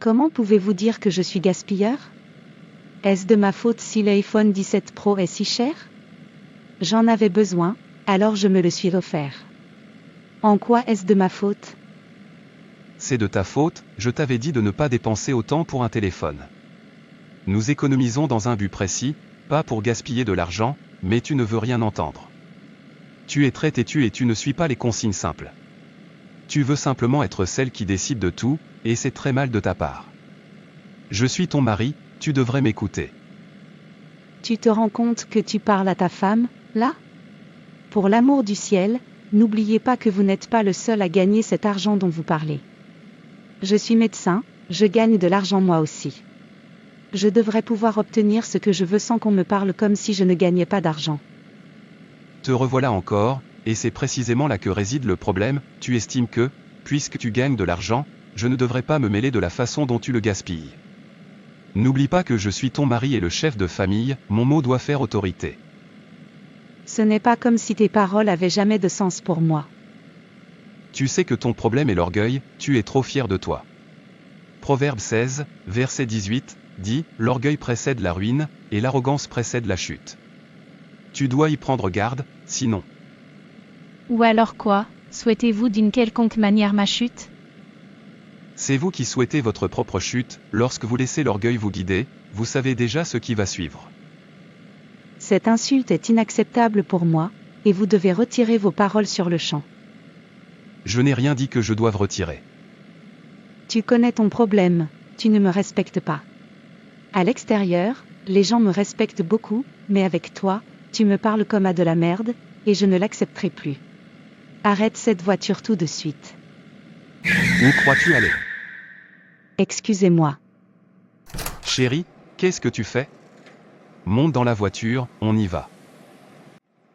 Comment pouvez-vous dire que je suis gaspilleur? Est-ce de ma faute si l'iPhone 17 Pro est si cher? J'en avais besoin, alors je me le suis offert. En quoi est-ce de ma faute? C'est de ta faute, je t'avais dit de ne pas dépenser autant pour un téléphone. Nous économisons dans un but précis, pas pour gaspiller de l'argent, mais tu ne veux rien entendre. Tu es très têtu et tu ne suis pas les consignes simples. Tu veux simplement être celle qui décide de tout, et c'est très mal de ta part. Je suis ton mari, tu devrais m'écouter. Tu te rends compte que tu parles à ta femme, là? Pour l'amour du ciel, n'oubliez pas que vous n'êtes pas le seul à gagner cet argent dont vous parlez. Je suis médecin, je gagne de l'argent moi aussi. Je devrais pouvoir obtenir ce que je veux sans qu'on me parle comme si je ne gagnais pas d'argent. Te revoilà encore, et c'est précisément là que réside le problème, tu estimes que, puisque tu gagnes de l'argent, je ne devrais pas me mêler de la façon dont tu le gaspilles. N'oublie pas que je suis ton mari et le chef de famille, mon mot doit faire autorité. Ce n'est pas comme si tes paroles avaient jamais de sens pour moi. Tu sais que ton problème est l'orgueil, tu es trop fier de toi. Proverbe 16, verset 18, dit, l'orgueil précède la ruine, et l'arrogance précède la chute. Tu dois y prendre garde, sinon. Ou alors quoi, souhaitez-vous d'une quelconque manière ma chute? C'est vous qui souhaitez votre propre chute, lorsque vous laissez l'orgueil vous guider, vous savez déjà ce qui va suivre. Cette insulte est inacceptable pour moi, et vous devez retirer vos paroles sur le champ. Je n'ai rien dit que je doive retirer. Tu connais ton problème, tu ne me respectes pas. À l'extérieur, les gens me respectent beaucoup, mais avec toi, tu me parles comme à de la merde, et je ne l'accepterai plus. Arrête cette voiture tout de suite. Où crois-tu aller? Excusez-moi. Chérie, qu'est-ce que tu fais? Monte dans la voiture, on y va.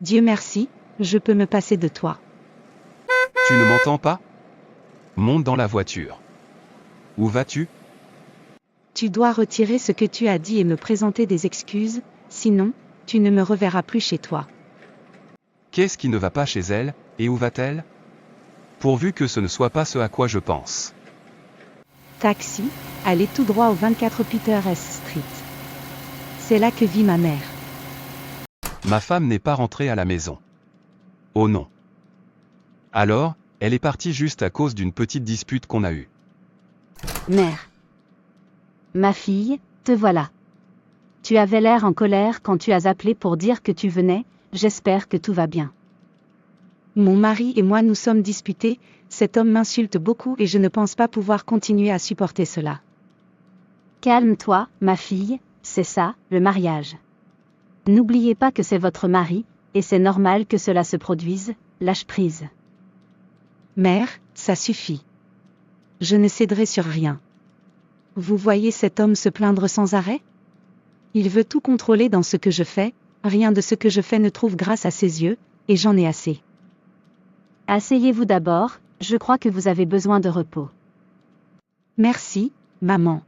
Dieu merci, je peux me passer de toi. Tu ne m'entends pas? Monte dans la voiture. Où vas-tu? Tu dois retirer ce que tu as dit et me présenter des excuses, sinon, tu ne me reverras plus chez toi. Qu'est-ce qui ne va pas chez elle, et où va-t-elle? Pourvu que ce ne soit pas ce à quoi je pense. Taxi, allez tout droit au 24 Peter S. Street. C'est là que vit ma mère. Ma femme n'est pas rentrée à la maison. Oh non. Alors, elle est partie juste à cause d'une petite dispute qu'on a eue. Mère. Ma fille, te voilà. Tu avais l'air en colère quand tu as appelé pour dire que tu venais, j'espère que tout va bien. Mon mari et moi nous sommes disputés, cet homme m'insulte beaucoup et je ne pense pas pouvoir continuer à supporter cela. Calme-toi, ma fille, c'est ça, le mariage. N'oubliez pas que c'est votre mari, et c'est normal que cela se produise, lâche prise. Mère, ça suffit. Je ne céderai sur rien. Vous voyez cet homme se plaindre sans arrêt? Il veut tout contrôler dans ce que je fais, rien de ce que je fais ne trouve grâce à ses yeux, et j'en ai assez. Asseyez-vous d'abord, je crois que vous avez besoin de repos. Merci, maman.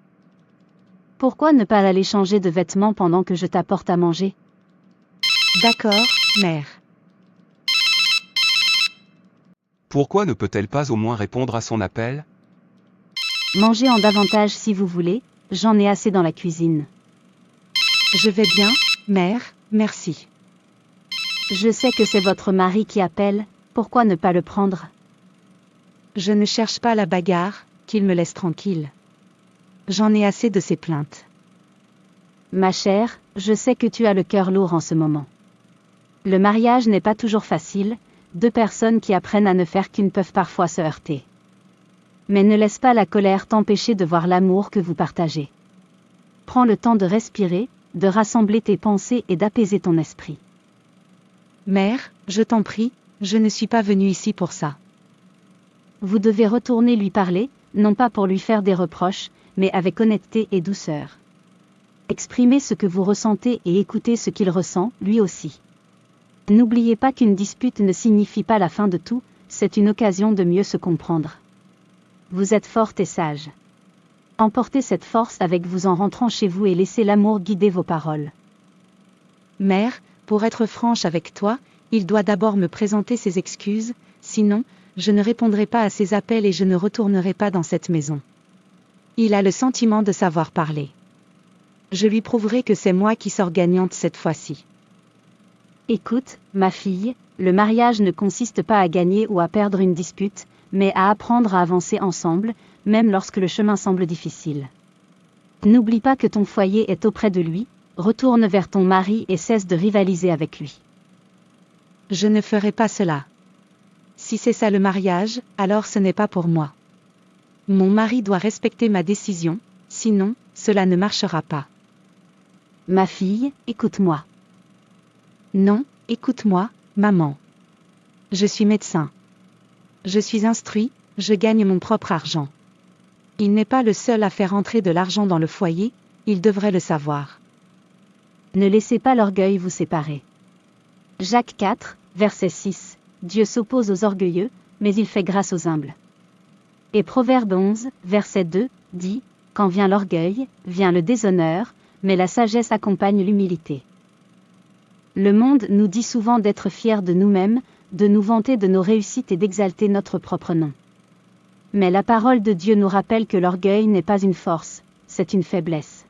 Pourquoi ne pas aller changer de vêtements pendant que je t'apporte à manger? D'accord, mère. Pourquoi ne peut-elle pas au moins répondre à son appel? Mangez en davantage si vous voulez, j'en ai assez dans la cuisine. Je vais bien, mère, merci. Je sais que c'est votre mari qui appelle, pourquoi ne pas le prendre? Je ne cherche pas la bagarre, qu'il me laisse tranquille. J'en ai assez de ces plaintes. Ma chère, je sais que tu as le cœur lourd en ce moment. Le mariage n'est pas toujours facile, deux personnes qui apprennent à ne faire qu'une peuvent parfois se heurter. Mais ne laisse pas la colère t'empêcher de voir l'amour que vous partagez. Prends le temps de respirer, de rassembler tes pensées et d'apaiser ton esprit. Mère, je t'en prie, je ne suis pas venue ici pour ça. Vous devez retourner lui parler, non pas pour lui faire des reproches, mais avec honnêteté et douceur. Exprimez ce que vous ressentez et écoutez ce qu'il ressent, lui aussi. N'oubliez pas qu'une dispute ne signifie pas la fin de tout, c'est une occasion de mieux se comprendre. Vous êtes forte et sage. Emportez cette force avec vous en rentrant chez vous et laissez l'amour guider vos paroles. Mère, pour être franche avec toi, il doit d'abord me présenter ses excuses, sinon, je ne répondrai pas à ses appels et je ne retournerai pas dans cette maison. Il a le sentiment de savoir parler. Je lui prouverai que c'est moi qui sors gagnante cette fois-ci. Écoute, ma fille, le mariage ne consiste pas à gagner ou à perdre une dispute, mais à apprendre à avancer ensemble, même lorsque le chemin semble difficile. N'oublie pas que ton foyer est auprès de lui, retourne vers ton mari et cesse de rivaliser avec lui. Je ne ferai pas cela. Si c'est ça le mariage, alors ce n'est pas pour moi. Mon mari doit respecter ma décision, sinon, cela ne marchera pas. Ma fille, écoute-moi. Non, écoute-moi, maman. Je suis médecin. Je suis instruit, je gagne mon propre argent. Il n'est pas le seul à faire entrer de l'argent dans le foyer, il devrait le savoir. Ne laissez pas l'orgueil vous séparer. Jacques 4, verset 6, Dieu s'oppose aux orgueilleux, mais il fait grâce aux humbles. Et Proverbe 11, verset 2, dit, quand vient l'orgueil, vient le déshonneur, mais la sagesse accompagne l'humilité. Le monde nous dit souvent d'être fiers de nous-mêmes, de nous vanter de nos réussites et d'exalter notre propre nom. Mais la parole de Dieu nous rappelle que l'orgueil n'est pas une force, c'est une faiblesse.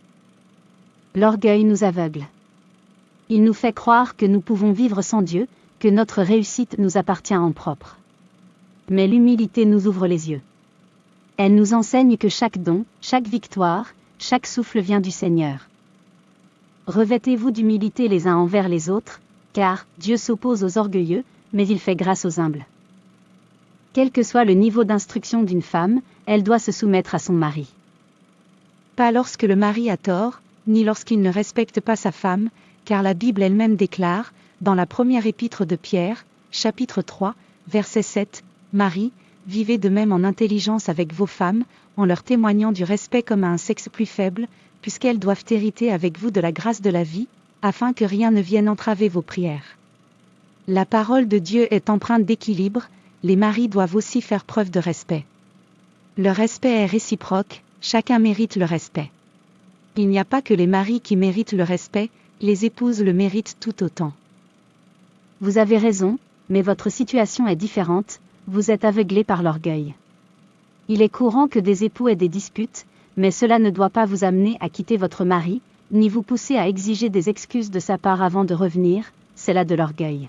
L'orgueil nous aveugle. Il nous fait croire que nous pouvons vivre sans Dieu, que notre réussite nous appartient en propre. Mais l'humilité nous ouvre les yeux. Elle nous enseigne que chaque don, chaque victoire, chaque souffle vient du Seigneur. Revêtez-vous d'humilité les uns envers les autres, car Dieu s'oppose aux orgueilleux, mais il fait grâce aux humbles. Quel que soit le niveau d'instruction d'une femme, elle doit se soumettre à son mari. Pas lorsque le mari a tort, ni lorsqu'il ne respecte pas sa femme, car la Bible elle-même déclare, dans la première épître de Pierre, chapitre 3, verset 7, « Marie, vivez de même en intelligence avec vos femmes, en leur témoignant du respect comme à un sexe plus faible, puisqu'elles doivent hériter avec vous de la grâce de la vie, afin que rien ne vienne entraver vos prières. » La parole de Dieu est empreinte d'équilibre, les maris doivent aussi faire preuve de respect. Le respect est réciproque, chacun mérite le respect. Il n'y a pas que les maris qui méritent le respect, les épouses le méritent tout autant. Vous avez raison, mais votre situation est différente, vous êtes aveuglé par l'orgueil. Il est courant que des époux aient des disputes, mais cela ne doit pas vous amener à quitter votre mari, ni vous pousser à exiger des excuses de sa part avant de revenir, c'est là de l'orgueil.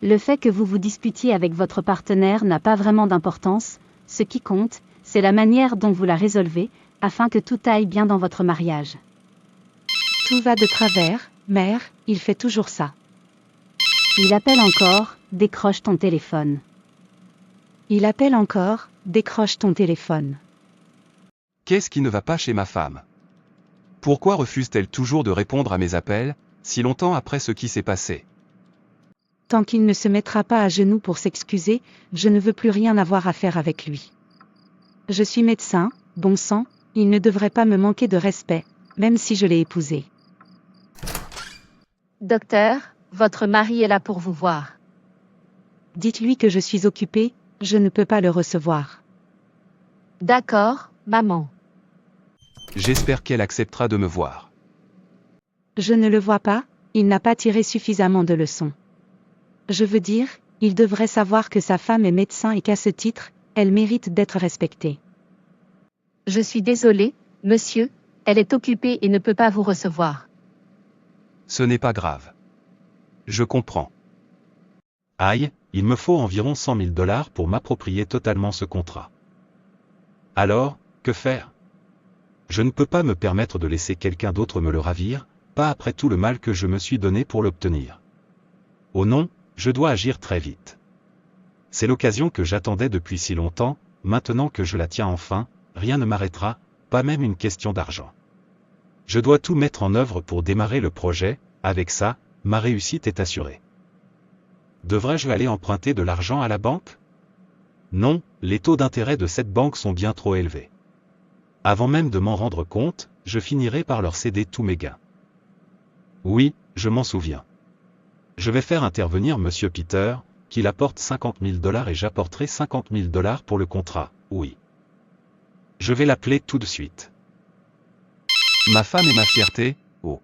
Le fait que vous vous disputiez avec votre partenaire n'a pas vraiment d'importance, ce qui compte, c'est la manière dont vous la résolvez, afin que tout aille bien dans votre mariage. Tout va de travers, mère, il fait toujours ça. Il appelle encore, décroche ton téléphone. Il appelle encore, décroche ton téléphone. Qu'est-ce qui ne va pas chez ma femme? Pourquoi refuse-t-elle toujours de répondre à mes appels, si longtemps après ce qui s'est passé? Tant qu'il ne se mettra pas à genoux pour s'excuser, je ne veux plus rien avoir à faire avec lui. Je suis médecin, bon sang, il ne devrait pas me manquer de respect, même si je l'ai épousé. Docteur, votre mari est là pour vous voir. Dites-lui que je suis occupée, je ne peux pas le recevoir. D'accord, maman. J'espère qu'elle acceptera de me voir. Je ne le vois pas, il n'a pas tiré suffisamment de leçons. Je veux dire, il devrait savoir que sa femme est médecin et qu'à ce titre, elle mérite d'être respectée. Je suis désolée, monsieur, elle est occupée et ne peut pas vous recevoir. Ce n'est pas grave. Je comprends. Aïe, il me faut environ 100 000 $ pour m'approprier totalement ce contrat. Alors, que faire? Je ne peux pas me permettre de laisser quelqu'un d'autre me le ravir, pas après tout le mal que je me suis donné pour l'obtenir. Oh non, je dois agir très vite. C'est l'occasion que j'attendais depuis si longtemps, maintenant que je la tiens enfin, rien ne m'arrêtera, pas même une question d'argent. Je dois tout mettre en œuvre pour démarrer le projet, avec ça, ma réussite est assurée. Devrais-je aller emprunter de l'argent à la banque? Non, les taux d'intérêt de cette banque sont bien trop élevés. Avant même de m'en rendre compte, je finirai par leur céder tous mes gains. Oui, je m'en souviens. Je vais faire intervenir Monsieur Peter, qu'il apporte 50 000 $ et j'apporterai 50 000 $ pour le contrat, oui. Je vais l'appeler tout de suite. Ma femme est ma fierté, oh.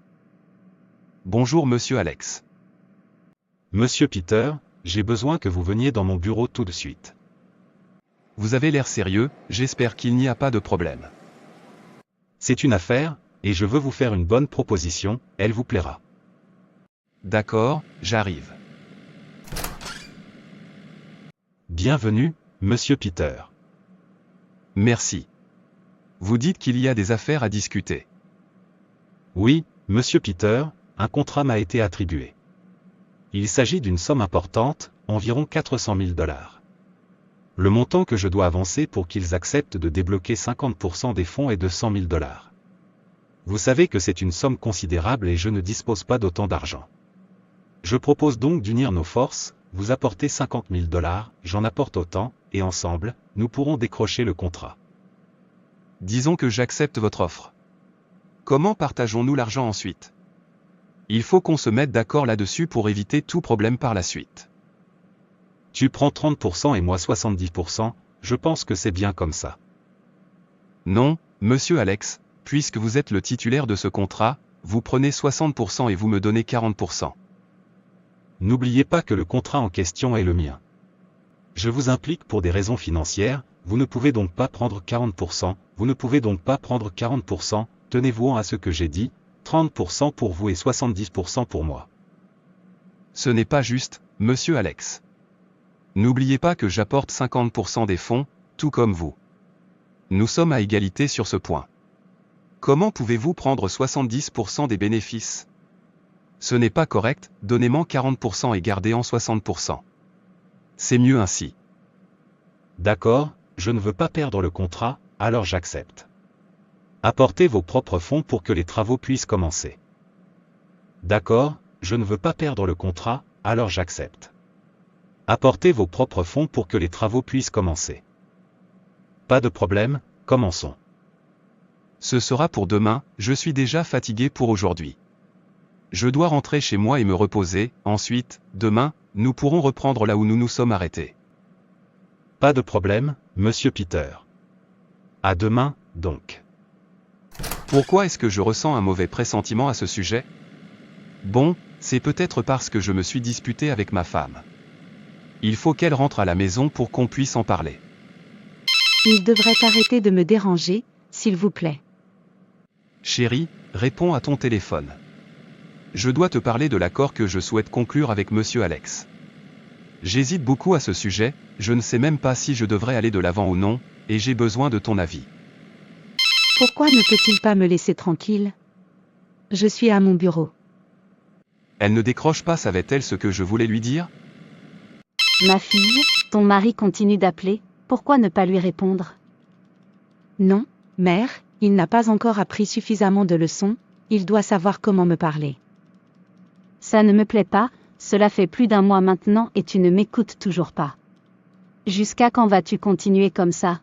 Bonjour Monsieur Alex. Monsieur Peter, j'ai besoin que vous veniez dans mon bureau tout de suite. Vous avez l'air sérieux, j'espère qu'il n'y a pas de problème. C'est une affaire, et je veux vous faire une bonne proposition, elle vous plaira. D'accord, j'arrive. Bienvenue, monsieur Peter. Merci. Vous dites qu'il y a des affaires à discuter. Oui, monsieur Peter, un contrat m'a été attribué. Il s'agit d'une somme importante, environ 400 000 $. Le montant que je dois avancer pour qu'ils acceptent de débloquer 50% des fonds est de 100 000 $. Vous savez que c'est une somme considérable et je ne dispose pas d'autant d'argent. Je propose donc d'unir nos forces, vous apportez 50 000 $, j'en apporte autant, et ensemble, nous pourrons décrocher le contrat. Disons que j'accepte votre offre. Comment partageons-nous l'argent ensuite? Il faut qu'on se mette d'accord là-dessus pour éviter tout problème par la suite. Tu prends 30% et moi 70%, je pense que c'est bien comme ça. Non, monsieur Alex, puisque vous êtes le titulaire de ce contrat, vous prenez 60% et vous me donnez 40%. N'oubliez pas que le contrat en question est le mien. Je vous implique pour des raisons financières, vous ne pouvez donc pas prendre 40%, vous ne pouvez donc pas prendre 40%, tenez-vous à ce que j'ai dit, 30% pour vous et 70% pour moi. Ce n'est pas juste, monsieur Alex. N'oubliez pas que j'apporte 50% des fonds, tout comme vous. Nous sommes à égalité sur ce point. Comment pouvez-vous prendre 70% des bénéfices? Ce n'est pas correct, donnez-moi 40% et gardez en 60%. C'est mieux ainsi. D'accord, je ne veux pas perdre le contrat, alors j'accepte. Apportez vos propres fonds pour que les travaux puissent commencer. D'accord, je ne veux pas perdre le contrat, alors j'accepte. Apportez vos propres fonds pour que les travaux puissent commencer. Pas de problème, commençons. Ce sera pour demain, je suis déjà fatigué pour aujourd'hui. Je dois rentrer chez moi et me reposer, ensuite, demain, nous pourrons reprendre là où nous nous sommes arrêtés. Pas de problème, monsieur Peter. À demain, donc. Pourquoi est-ce que je ressens un mauvais pressentiment à ce sujet? Bon, c'est peut-être parce que je me suis disputé avec ma femme. Il faut qu'elle rentre à la maison pour qu'on puisse en parler. Il devrait arrêter de me déranger, s'il vous plaît. Chérie, réponds à ton téléphone. Je dois te parler de l'accord que je souhaite conclure avec monsieur Alex. J'hésite beaucoup à ce sujet, je ne sais même pas si je devrais aller de l'avant ou non, et j'ai besoin de ton avis. Pourquoi ne peut-il pas me laisser tranquille? Je suis à mon bureau. Elle ne décroche pas, savait-elle ce que je voulais lui dire? Ma fille, ton mari continue d'appeler, pourquoi ne pas lui répondre? Non, mère, il n'a pas encore appris suffisamment de leçons, il doit savoir comment me parler. Ça ne me plaît pas, cela fait plus d'1 mois maintenant et tu ne m'écoutes toujours pas. Jusqu'à quand vas-tu continuer comme ça?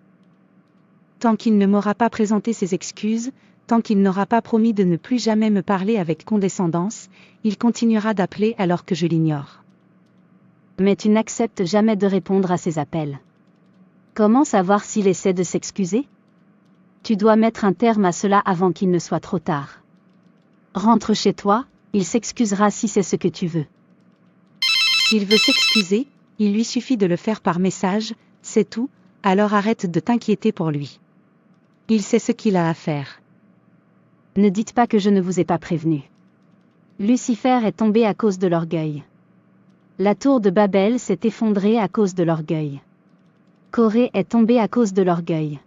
Tant qu'il ne m'aura pas présenté ses excuses, tant qu'il n'aura pas promis de ne plus jamais me parler avec condescendance, il continuera d'appeler alors que je l'ignore. Mais tu n'acceptes jamais de répondre à ses appels. Comment savoir s'il essaie de s'excuser? Tu dois mettre un terme à cela avant qu'il ne soit trop tard. Rentre chez toi, il s'excusera si c'est ce que tu veux. S'il veut s'excuser, il lui suffit de le faire par message, c'est tout, alors arrête de t'inquiéter pour lui. Il sait ce qu'il a à faire. Ne dites pas que je ne vous ai pas prévenu. Lucifer est tombé à cause de l'orgueil. La tour de Babel s'est effondrée à cause de l'orgueil. Corée est tombée à cause de l'orgueil.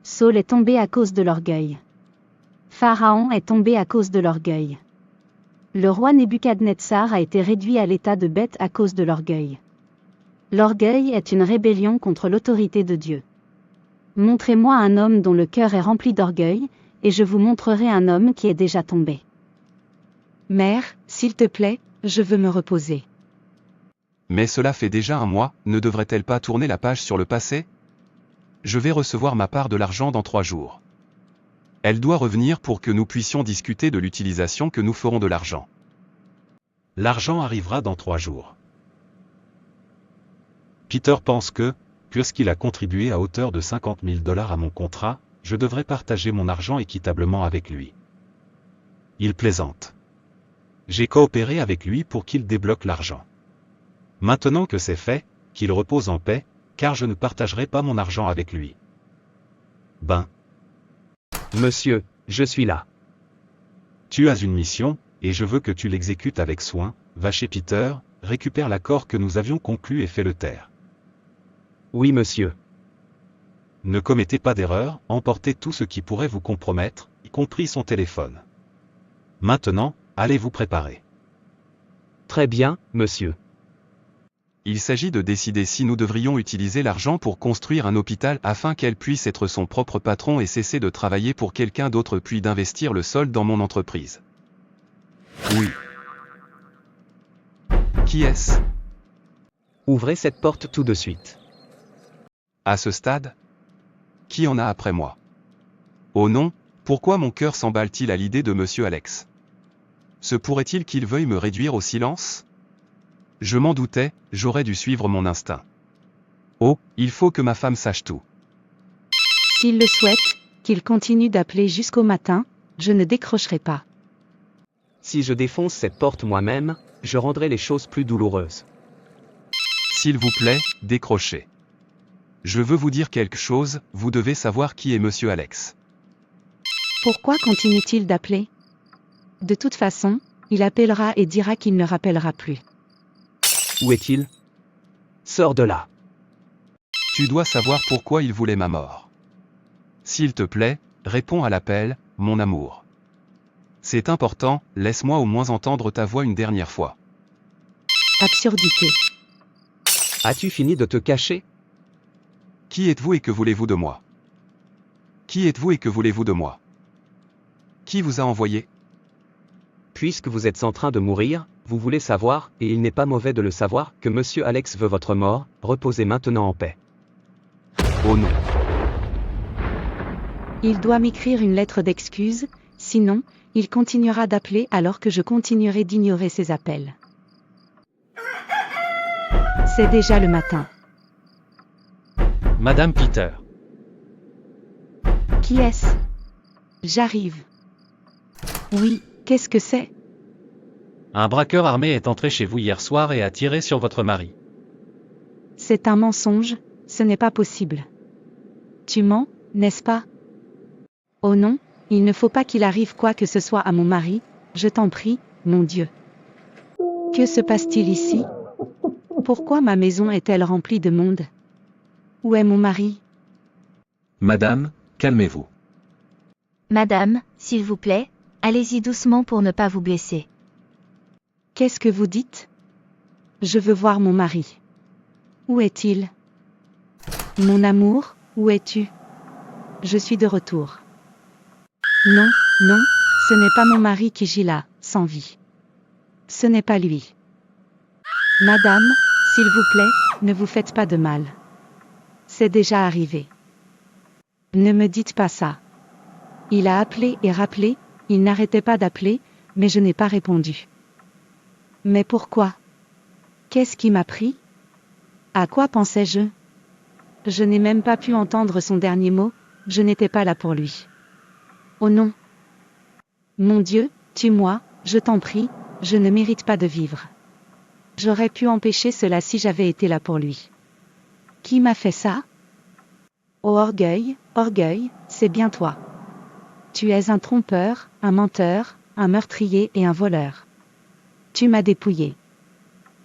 Saul est tombé à cause de l'orgueil. Pharaon est tombé à cause de l'orgueil. Le roi Nebuchadnezzar a été réduit à l'état de bête à cause de l'orgueil. L'orgueil est une rébellion contre l'autorité de Dieu. Montrez-moi un homme dont le cœur est rempli d'orgueil, et je vous montrerai un homme qui est déjà tombé. Mère, s'il te plaît, je veux me reposer. Mais cela fait déjà 1 mois, ne devrait-elle pas tourner la page sur le passé? Je vais recevoir ma part de l'argent dans 3 jours. Elle doit revenir pour que nous puissions discuter de l'utilisation que nous ferons de l'argent. L'argent arrivera dans 3 jours. Peter pense que, puisqu'il a contribué à hauteur de 50 000 $ à mon contrat, je devrais partager mon argent équitablement avec lui. Il plaisante. J'ai coopéré avec lui pour qu'il débloque l'argent. Maintenant que c'est fait, qu'il repose en paix, car je ne partagerai pas mon argent avec lui. Ben. Monsieur, je suis là. Tu as une mission, et je veux que tu l'exécutes avec soin. Va chez Peter, récupère l'accord que nous avions conclu et fais-le taire. Oui, monsieur. Ne commettez pas d'erreur, emportez tout ce qui pourrait vous compromettre, y compris son téléphone. Maintenant, allez vous préparer. Très bien, monsieur. Il s'agit de décider si nous devrions utiliser l'argent pour construire un hôpital afin qu'elle puisse être son propre patron et cesser de travailler pour quelqu'un d'autre puis d'investir le solde dans mon entreprise. Oui. Qui est-ce? Ouvrez cette porte tout de suite. À ce stade? Qui en a après moi? Oh non, pourquoi mon cœur s'emballe-t-il à l'idée de Monsieur Alex? Se pourrait-il qu'il veuille me réduire au silence? Je m'en doutais, j'aurais dû suivre mon instinct. Oh, il faut que ma femme sache tout. S'il le souhaite, qu'il continue d'appeler jusqu'au matin, je ne décrocherai pas. Si je défonce cette porte moi-même, je rendrai les choses plus douloureuses. S'il vous plaît, décrochez. Je veux vous dire quelque chose, vous devez savoir qui est Monsieur Alex. Pourquoi continue-t-il d'appeler? De toute façon, il appellera et dira qu'il ne rappellera plus. Où est-il? Sors de là. Tu dois savoir pourquoi il voulait ma mort. S'il te plaît, réponds à l'appel, mon amour. C'est important, laisse-moi au moins entendre ta voix une dernière fois. Absurdité. As-tu fini de te cacher? Qui êtes-vous et que voulez-vous de moi? Qui êtes-vous et que voulez-vous de moi? Qui vous a envoyé? Puisque vous êtes en train de mourir, vous voulez savoir, et il n'est pas mauvais de le savoir, que Monsieur Alex veut votre mort, reposez maintenant en paix. Oh non. Il doit m'écrire une lettre d'excuse, sinon, il continuera d'appeler alors que je continuerai d'ignorer ses appels. C'est déjà le matin. Madame Peter. Qui est-ce? J'arrive. Oui, qu'est-ce que c'est? Un braqueur armé est entré chez vous hier soir et a tiré sur votre mari. C'est un mensonge, ce n'est pas possible. Tu mens, n'est-ce pas? Oh non, il ne faut pas qu'il arrive quoi que ce soit à mon mari, je t'en prie, mon Dieu. Que se passe-t-il ici? Pourquoi ma maison est-elle remplie de monde? Où est mon mari? Madame, calmez-vous. Madame, s'il vous plaît, allez-y doucement pour ne pas vous blesser. Qu'est-ce que vous dites? Je veux voir mon mari. Où est-il? Mon amour, où es-tu? Je suis de retour. Non, non, ce n'est pas mon mari qui gît là, sans vie. Ce n'est pas lui. Madame, s'il vous plaît, ne vous faites pas de mal. C'est déjà arrivé. Ne me dites pas ça. Il a appelé et rappelé, il n'arrêtait pas d'appeler, mais je n'ai pas répondu. Mais pourquoi? Qu'est-ce qui m'a pris? À quoi pensais-je? Je n'ai même pas pu entendre son dernier mot, je n'étais pas là pour lui. Oh non! Mon Dieu, tue-moi, je t'en prie, je ne mérite pas de vivre. J'aurais pu empêcher cela si j'avais été là pour lui. Qui m'a fait ça? Oh orgueil, orgueil, c'est bien toi. Tu es un trompeur, un menteur, un meurtrier et un voleur. Tu m'as dépouillé.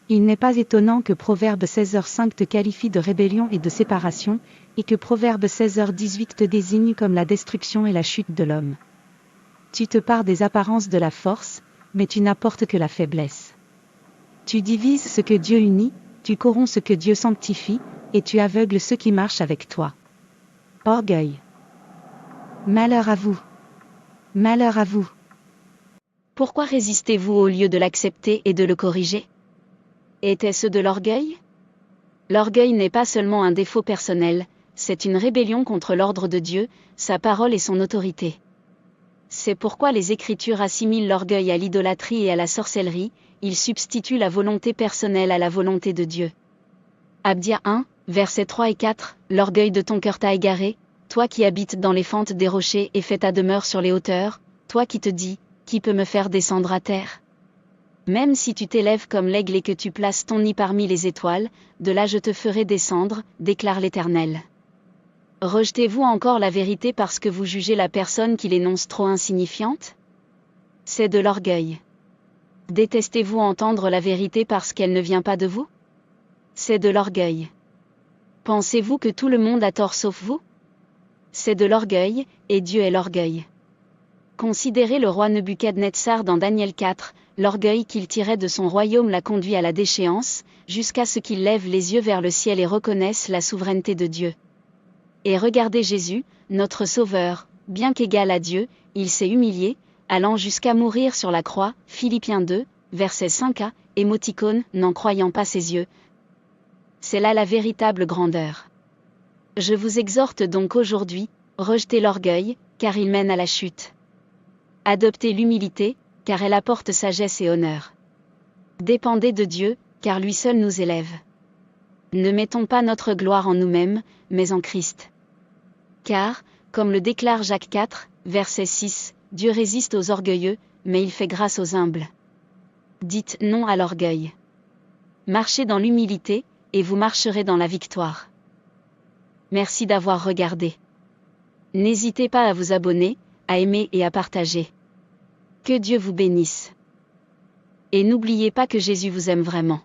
Il n'est pas étonnant que Proverbe 16h5 te qualifie de rébellion et de séparation, et que Proverbe 16h18 te désigne comme la destruction et la chute de l'homme. Tu te pares des apparences de la force, mais tu n'apportes que la faiblesse. Tu divises ce que Dieu unit, tu corromps ce que Dieu sanctifie, et tu aveugles ceux qui marchent avec toi. Orgueil. Malheur à vous. Malheur à vous. Pourquoi résistez-vous au lieu de l'accepter et de le corriger? Était-ce de l'orgueil? L'orgueil n'est pas seulement un défaut personnel, c'est une rébellion contre l'ordre de Dieu, sa parole et son autorité. C'est pourquoi les Écritures assimilent l'orgueil à l'idolâtrie et à la sorcellerie, ils substituent la volonté personnelle à la volonté de Dieu. Abdia 1, versets 3 et 4, l'orgueil de ton cœur t'a égaré, toi qui habites dans les fentes des rochers et fais ta demeure sur les hauteurs, toi qui te dis, qui peut me faire descendre à terre? Même si tu t'élèves comme l'aigle et que tu places ton nid parmi les étoiles, de là je te ferai descendre, déclare l'Éternel. Rejetez-vous encore la vérité parce que vous jugez la personne qui l'énonce trop insignifiante? C'est de l'orgueil. Détestez-vous entendre la vérité parce qu'elle ne vient pas de vous? C'est de l'orgueil. Pensez-vous que tout le monde a tort sauf vous? C'est de l'orgueil, et Dieu est l'orgueil. Considérez le roi Nebuchadnezzar dans Daniel 4, l'orgueil qu'il tirait de son royaume l'a conduit à la déchéance, jusqu'à ce qu'il lève les yeux vers le ciel et reconnaisse la souveraineté de Dieu. Et regardez Jésus, notre Sauveur, bien qu'égal à Dieu, il s'est humilié, allant jusqu'à mourir sur la croix, Philippiens 2, verset 5a, émoticône, n'en croyant pas ses yeux. C'est là la véritable grandeur. Je vous exhorte donc aujourd'hui, rejetez l'orgueil, car il mène à la chute. Adoptez l'humilité, car elle apporte sagesse et honneur. Dépendez de Dieu, car lui seul nous élève. Ne mettons pas notre gloire en nous-mêmes, mais en Christ. Car, comme le déclare Jacques 4, verset 6, Dieu résiste aux orgueilleux, mais il fait grâce aux humbles. Dites non à l'orgueil. Marchez dans l'humilité, et vous marcherez dans la victoire. Merci d'avoir regardé. N'hésitez pas à vous abonner, à aimer et à partager. Que Dieu vous bénisse. Et n'oubliez pas que Jésus vous aime vraiment.